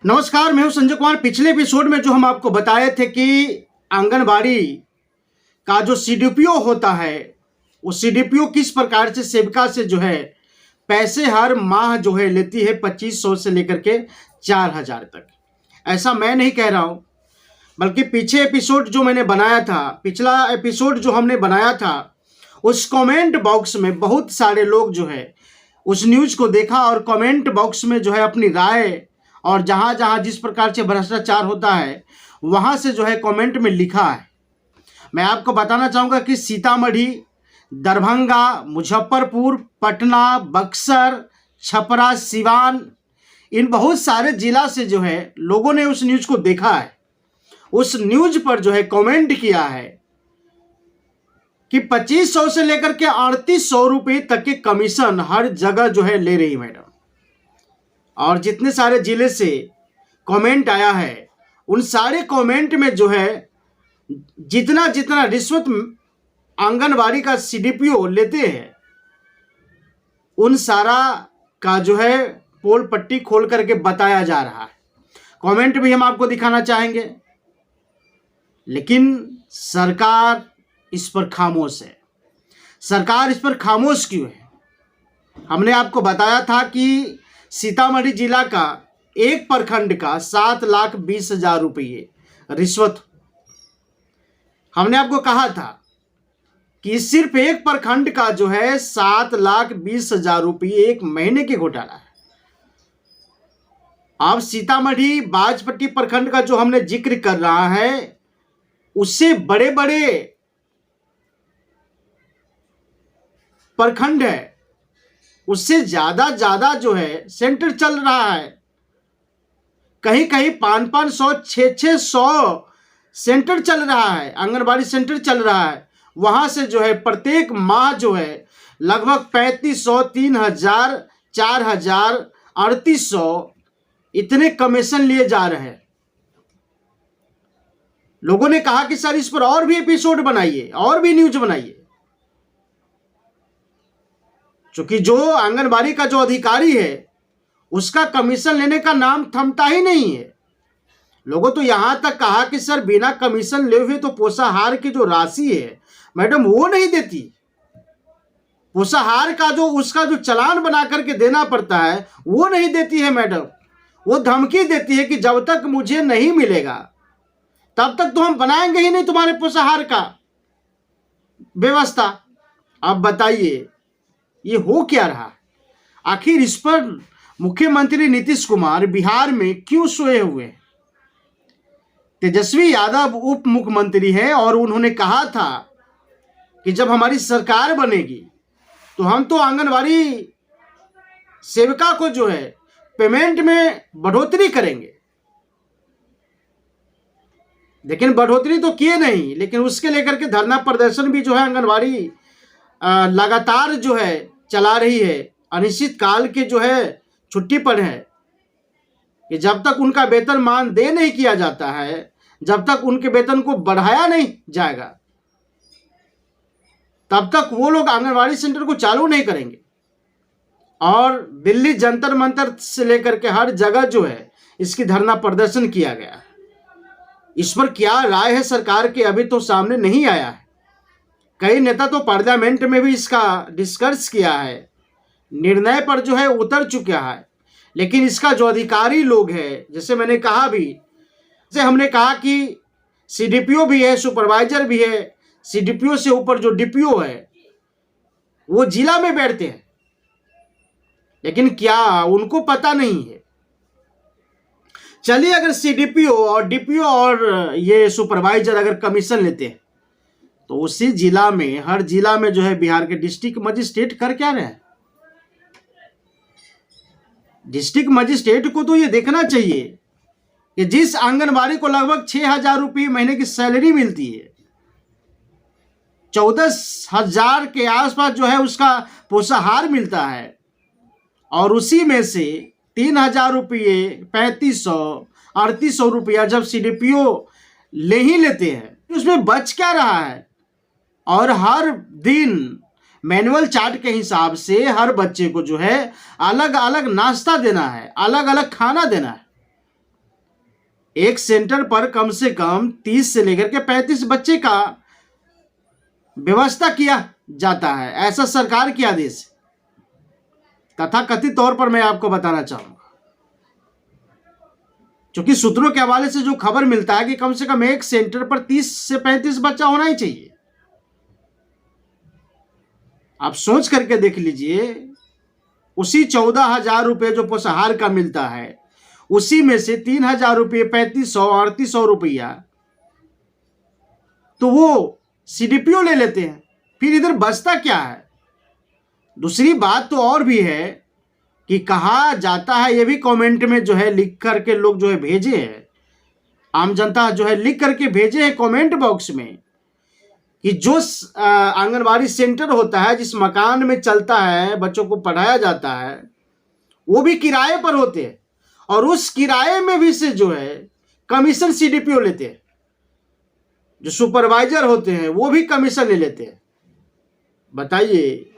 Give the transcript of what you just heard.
नमस्कार, मैं हूं संजय कुमार। पिछले एपिसोड में जो हम आपको बताए थे कि आंगनबाड़ी का जो सीडीपीओ होता है, वो सीडीपीओ किस प्रकार से सेविका से जो है पैसे हर माह जो है लेती है 2500 से लेकर के 4000 तक। ऐसा मैं नहीं कह रहा हूं, बल्कि पीछे एपिसोड जो मैंने बनाया था, पिछला एपिसोड जो हमने बनाया था, उस कमेंट बॉक्स में बहुत सारे लोग जो है उस न्यूज को देखा और कमेंट बॉक्स में जो है अपनी राय और जहाँ जहाँ जिस प्रकार से भ्रष्टाचार होता है वहाँ से जो है कमेंट में लिखा है। मैं आपको बताना चाहूँगा कि सीतामढ़ी, दरभंगा, मुजफ्फरपुर, पटना, बक्सर, छपरा, सिवान, इन बहुत सारे जिला से जो है लोगों ने उस न्यूज को देखा है। उस न्यूज पर जो है कमेंट किया है कि 2500 से लेकर के 3800 रुपये तक के कमीशन हर जगह जो है ले रही मैडम। और जितने सारे जिले से कमेंट आया है उन सारे कमेंट में जो है जितना जितना रिश्वत आंगनबाड़ी का सीडीपीओ लेते हैं उन सारा का जो है पोल पट्टी खोल करके बताया जा रहा है। कमेंट भी हम आपको दिखाना चाहेंगे, लेकिन सरकार इस पर खामोश है। सरकार इस पर खामोश क्यों है? हमने आपको बताया था कि सीतामढ़ी जिला का एक प्रखंड का 7,20,000 रुपये रिश्वत। हमने आपको कहा था कि सिर्फ एक प्रखंड का जो है 7,20,000 रुपये एक महीने के घोटाला है। अब सीतामढ़ी बाजपट्टी प्रखंड का जो हमने जिक्र कर रहा है, उससे बड़े बड़े प्रखंड है, उससे ज्यादा जो है सेंटर चल रहा है। कहीं कहीं 500-500, 600 सेंटर चल रहा है, आंगनबाड़ी सेंटर चल रहा है। वहां से जो है प्रत्येक माह जो है लगभग 3500, 3000, 4000, 3800 इतने कमीशन लिए जा रहे हैं। लोगों ने कहा कि सर इस पर और भी एपिसोड बनाइए, और भी न्यूज बनाइए, क्योंकि जो आंगनबाड़ी का जो अधिकारी है उसका कमीशन लेने का नाम थमता ही नहीं है। लोगों तो यहां तक कहा कि सर बिना कमीशन ले हुए तो पोषाहार की जो राशि है मैडम वो नहीं देती। पोषाहार का जो उसका जो चालान बना करके देना पड़ता है वो नहीं देती है मैडम। वो धमकी देती है कि जब तक मुझे नहीं मिलेगा तब तक तो हम बनाएंगे ही नहीं तुम्हारे पोषाहार का व्यवस्था। अब बताइए ये हो क्या रहा? आखिर इस पर मुख्यमंत्री नीतीश कुमार बिहार में क्यों सोए हुए हैं? तेजस्वी यादव उप मुख्यमंत्री है और उन्होंने कहा था कि जब हमारी सरकार बनेगी तो हम तो आंगनबाड़ी सेविका को जो है पेमेंट में बढ़ोतरी करेंगे। लेकिन बढ़ोतरी तो किए नहीं, लेकिन उसके लेकर के धरना प्रदर्शन भी जो है आंगनबाड़ी लगातार जो है चला रही है। अनिश्चित काल के जो है छुट्टी पर है कि जब तक उनका वेतन मान दे नहीं किया जाता है, जब तक उनके वेतन को बढ़ाया नहीं जाएगा, तब तक वो लोग आंगनबाड़ी सेंटर को चालू नहीं करेंगे। और दिल्ली जंतर मंतर से लेकर के हर जगह जो है इसकी धरना प्रदर्शन किया गया। इस पर क्या राय है सरकार की अभी तो सामने नहीं आया है। कई नेता तो पार्लियामेंट में भी इसका डिस्कस किया है, निर्णय पर जो है उतर चुका है, लेकिन इसका जो अधिकारी लोग हैं, जैसे मैंने कहा भी, जैसे हमने कहा कि सीडीपीओ भी है, सुपरवाइजर भी है, सीडीपीओ से ऊपर जो डीपीओ है वो जिला में बैठते हैं, लेकिन क्या उनको पता नहीं है? चलिए, अगर सीडीपीओ और डीपीओ और ये सुपरवाइजर अगर कमीशन लेते हैं तो उसी जिला में, हर जिला में जो है बिहार के डिस्ट्रिक्ट मजिस्ट्रेट कर क्या रहे हैं? डिस्ट्रिक्ट मजिस्ट्रेट को तो ये देखना चाहिए कि जिस आंगनबाड़ी को लगभग 6,000 रुपये महीने की सैलरी मिलती है, 14,000 के आसपास जो है उसका पोषाहार मिलता है, और उसी में से 3,000 रुपये, 3500, 3800 रुपया जब सीडीपीओ ले ही लेते हैं, उसमें बच क्या रहा है? और हर दिन मैनुअल चार्ट के हिसाब से हर बच्चे को जो है अलग अलग नाश्ता देना है, अलग अलग खाना देना है। एक सेंटर पर कम से कम 30 से लेकर के 35 बच्चे का व्यवस्था किया जाता है, ऐसा सरकार के आदेश तथा कथित तौर पर मैं आपको बताना चाहूंगा, क्योंकि सूत्रों के हवाले से जो खबर मिलता है कि कम से कम एक सेंटर पर 30 से 35 बच्चा होना ही चाहिए। आप सोच करके देख लीजिए, उसी 14,000 रुपये जो पोषाहार का मिलता है, उसी में से 3,000 रुपये, 3,500, 3,800 रुपया तो वो सीडीपीओ ले लेते हैं। फिर इधर बचता क्या है? दूसरी बात तो और भी है कि कहा जाता है, ये भी कमेंट में जो है लिख करके लोग जो है भेजे हैं, आम जनता जो है लिख करके भेजे हैं कमेंट बॉक्स में, कि जो आंगनबाड़ी सेंटर होता है, जिस मकान में चलता है, बच्चों को पढ़ाया जाता है, वो भी किराए पर होते हैं और उस किराए में भी से जो है कमीशन सीडीपीओ लेते हैं। जो सुपरवाइजर होते हैं वो भी कमीशन ले लेते हैं। बताइए